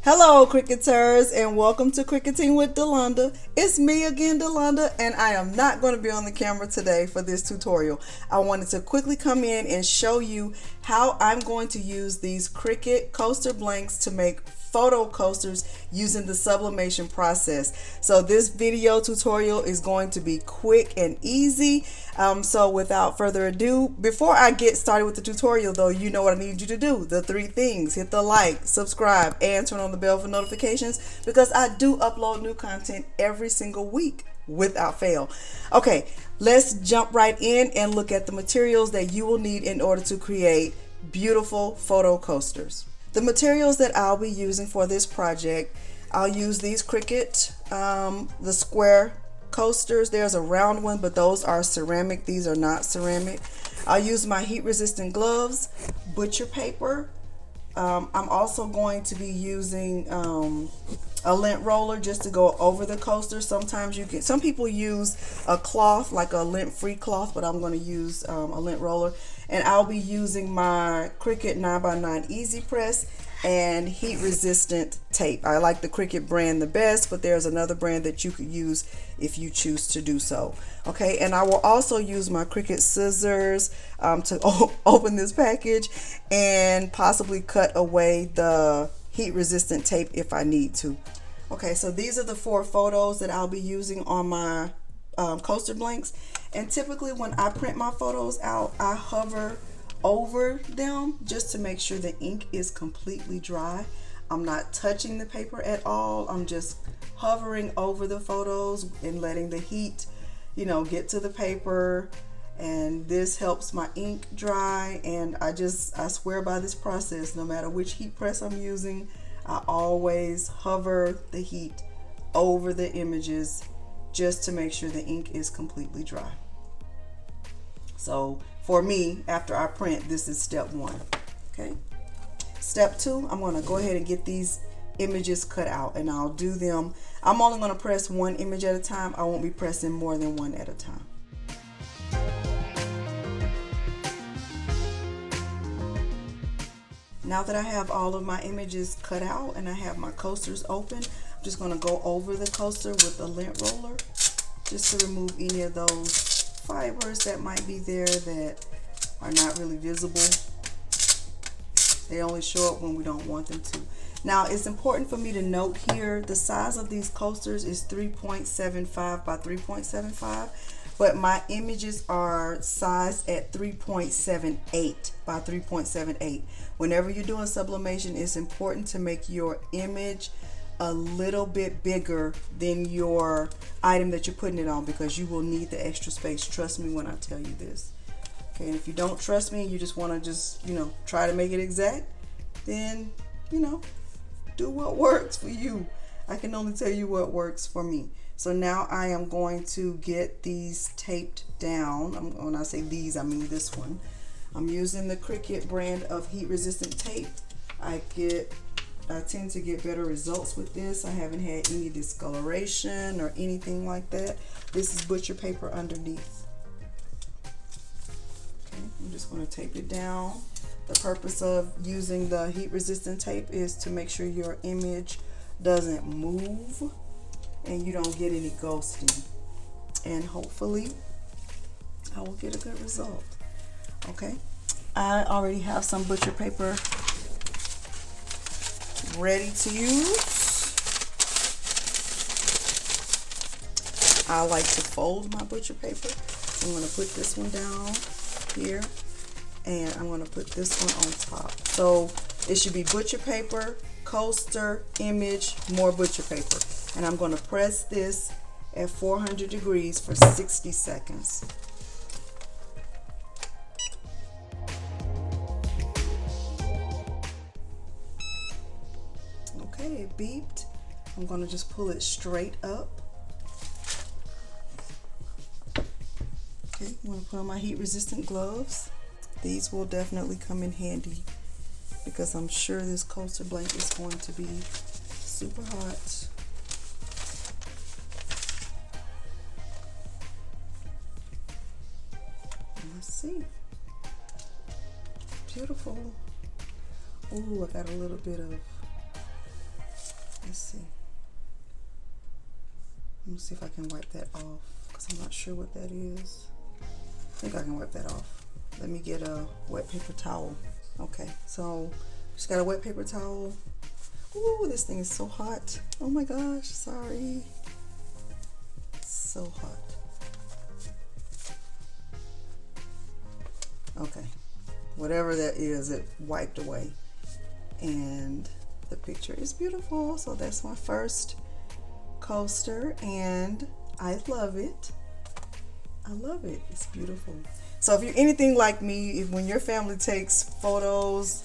Hello Cricuters, and welcome to Cricketing with Delonda. It's me again, Delonda, and I am not going to be on the camera today for this tutorial. I wanted to quickly come in and show you how I'm going to use these Cricut coaster blanks to make photo coasters using the sublimation process. So this video tutorial is going to be quick and easy. So without further ado, before I get started with the tutorial though, you know what I need you to do. The 3 things: hit the like, subscribe, and turn on the bell for notifications, because I do upload new content every single week without fail. Okay, let's jump right in and look at the materials that you will need in order to create beautiful photo coasters. The materials that I'll be using for this project, I'll use these Cricut, the square coasters. There's a round one, but those are ceramic. These are not ceramic. I'll use my heat resistant gloves, butcher paper. I'm also going to be using a lint roller just to go over the coaster. Sometimes some people use a cloth, like a lint free cloth, but I'm going to use a lint roller. And I'll be using my Cricut 9x9 Easy Press and heat resistant tape. I like the Cricut brand the best, but there's another brand that you could use if you choose to do so. Okay, and I will also use my Cricut scissors to open this package and possibly cut away the heat resistant tape if I need to. Okay, so these are the 4 photos that I'll be using on my coaster blanks. And typically when I print my photos out, I hover over them just to make sure the ink is completely dry. I'm not touching the paper at all. I'm just hovering over the photos and letting the heat, get to the paper. And this helps my ink dry. And I swear by this process. No matter which heat press I'm using, I always hover the heat over the images just to make sure the ink is completely dry. So for me, after I print, this is step 1. Okay. Step 2, I'm going to go ahead and get these images cut out, and I'll do them. I'm only going to press 1 image at a time. I won't be pressing more than 1 at a time. Now that I have all of my images cut out and I have my coasters open, I'm just going to go over the coaster with a lint roller just to remove any of those fibers that might be there that are not really visible. They only show up when we don't want them to. Now it's important for me to note here, the size of these coasters is 3.75 by 3.75, but my images are sized at 3.78 by 3.78. Whenever you're doing sublimation, it's important to make your image a little bit bigger than your item that you're putting it on, because you will need the extra space. Trust me when I tell you this. Okay, and if you don't trust me, you just want to try to make it exact, then do what works for you. I can only tell you what works for me. So now I am going to get these taped down. When I say these, I mean this one. I'm using the Cricut brand of heat resistant tape. I tend to get better results with this. I haven't had any discoloration or anything like that. This is butcher paper underneath. Okay, I'm just going to tape it down. The purpose of using the heat resistant tape is to make sure your image doesn't move and you don't get any ghosting. And hopefully I will get a good result. Okay, I already have some butcher paper ready to use. I like to fold my butcher paper. So I'm going to put this one down here, and I'm going to put this one on top. So it should be butcher paper, coaster, image, more butcher paper. And I'm going to press this at 400 degrees for 60 seconds. Okay, it beeped. I'm going to just pull it straight up. Okay, I'm going to put on my heat resistant gloves. These will definitely come in handy because I'm sure this coaster blank is going to be super hot. Let's see. Beautiful. Ooh, I got a little bit of Let's see. Let me see if I can wipe that off, because I'm not sure what that is. I think I can wipe that off. Let me get a wet paper towel. Okay, so just got a wet paper towel. Ooh, this thing is so hot. Oh my gosh, sorry. It's so hot. Okay, whatever that is, it wiped away. And the picture is beautiful. So that's my first coaster, and I love it. I love it. It's beautiful. So if you're anything like me, when your family takes photos,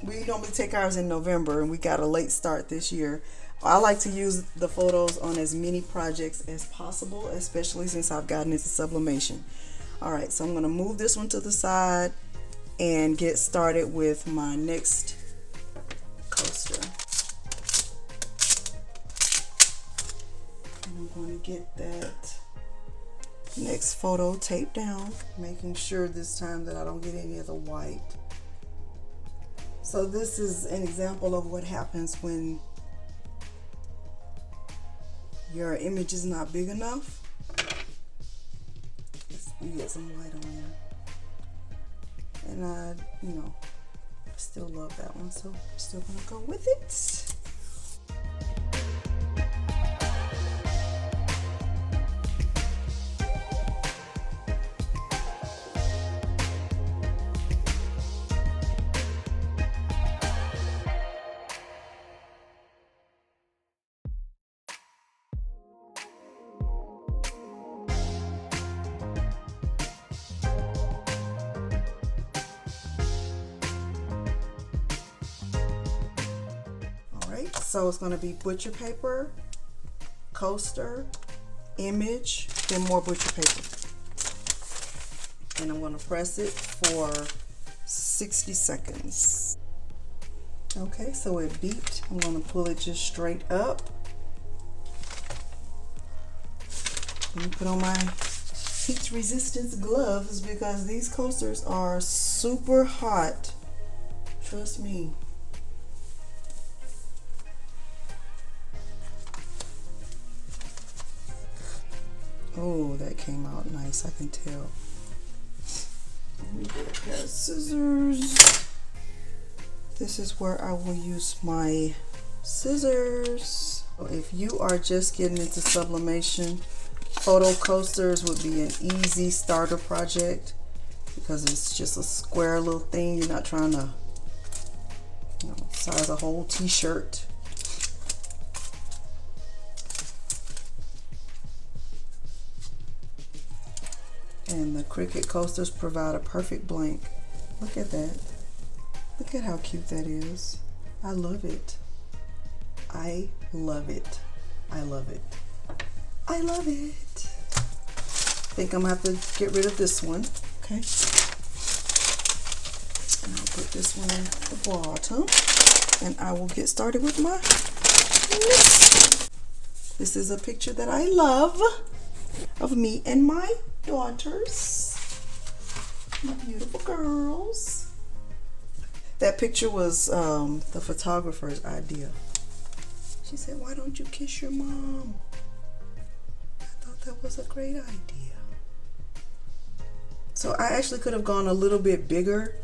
we normally take ours in November, and we got a late start this year. I like to use the photos on as many projects as possible, especially since I've gotten into sublimation. All right, so I'm going to move this one to the side and get started with my next coaster. And I'm going to get that next photo taped down, making sure this time that I don't get any of the white. So this is an example of what happens when your image is not big enough. You get some white on there. And I, still love that one, so I'm still gonna go with it. So it's going to be butcher paper, coaster, image, then more butcher paper. And I'm going to press it for 60 seconds. Okay, so it beeped. I'm going to pull it just straight up. Let me put on my heat resistance gloves because these coasters are super hot. Trust me. Oh, that came out nice, I can tell. Let me get a pair of scissors. This is where I will use my scissors. So if you are just getting into sublimation, photo coasters would be an easy starter project because it's just a square little thing. You're not trying to, size a whole t-shirt. And the Cricut coasters provide a perfect blank. Look at that. Look at how cute that is. I love it. I love it. I love it. I love it. I think I'm gonna have to get rid of this one. Okay. And I'll put this one in the bottom. And I will get started with my next. This is a picture that I love of me and my daughters, my beautiful girls. That picture was the photographer's idea. She said, "Why don't you kiss your mom?" I thought that was a great idea. So I actually could have gone a little bit bigger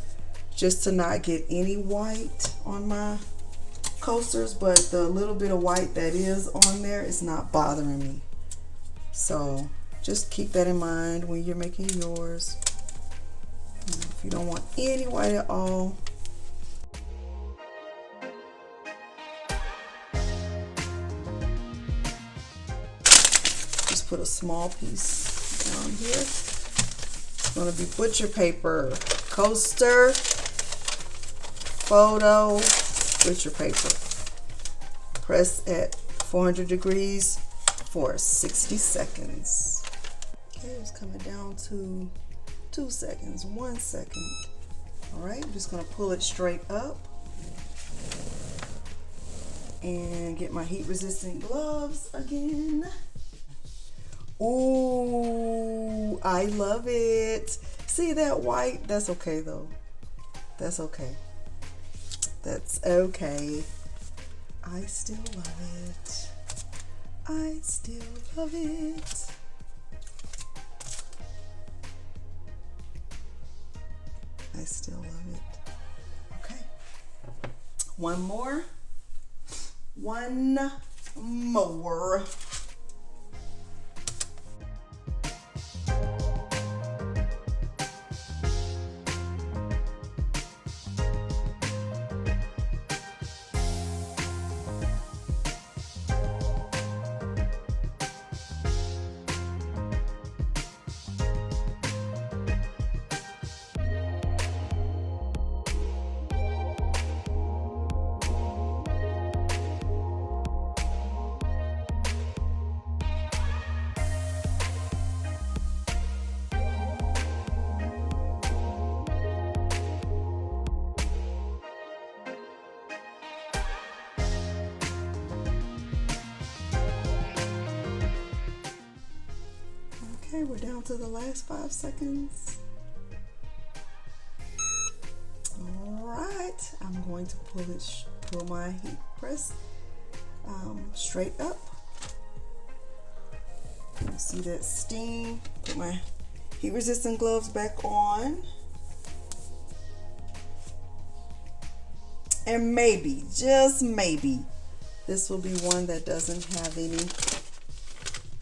just to not get any white on my coasters, but the little bit of white that is on there is not bothering me. So just keep that in mind when you're making yours. If you don't want any white at all, just put a small piece down here. It's going to be butcher paper, coaster, photo, butcher paper. Press at 400 degrees for 60 seconds. Okay, it's coming down to 2 seconds, 1 second. All right, I'm just gonna pull it straight up and get my heat resistant gloves again. Ooh, I love it. See that white? That's okay though. That's okay. That's okay. I still love it. I still love it. I still love it. Okay. One more. One more. Okay, we're down to the last 5 seconds. All right, I'm going to pull my heat press straight up. You see that steam? Put my heat resistant gloves back on. And maybe, just maybe, this will be one that doesn't have any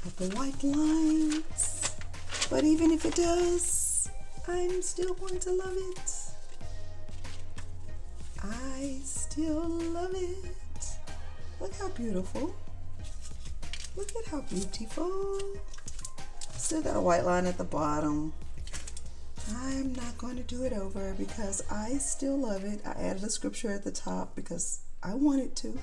of the white lines. But even if it does, I'm still going to love it. I still love it. Look how beautiful. Look at how beautiful. Still got a white line at the bottom. I'm not going to do it over because I still love it. I added a scripture at the top because I wanted to.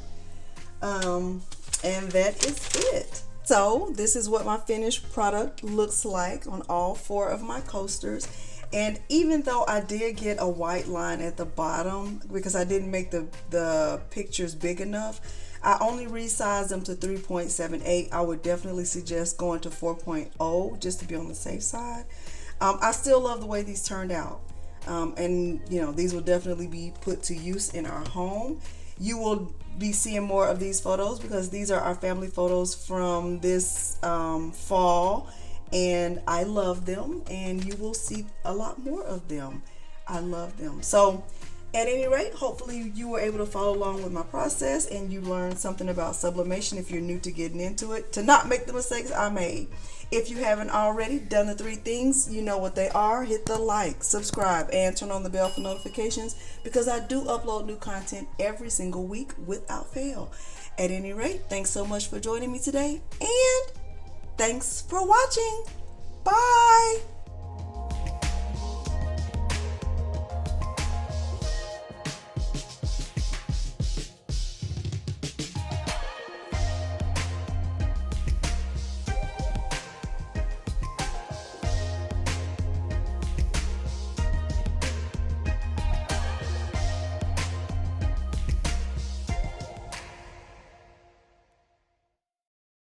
And that is it. So this is what my finished product looks like on all 4 of my coasters. And even though I did get a white line at the bottom because I didn't make the pictures big enough, I only resized them to 3.78. I would definitely suggest going to 4.0 just to be on the safe side. I still love the way these turned out. And you know, these will definitely be put to use in our home. You will be seeing more of these photos because these are our family photos from this fall, and I love them, and you will see a lot more of them. I love them. So at any rate, hopefully you were able to follow along with my process and you learned something about sublimation if you're new to getting into it, to not make the mistakes I made. If you haven't already done the 3 things, you know what they are. Hit the like, subscribe, and turn on the bell for notifications because I do upload new content every single week without fail. At any rate, thanks so much for joining me today, and thanks for watching. Bye.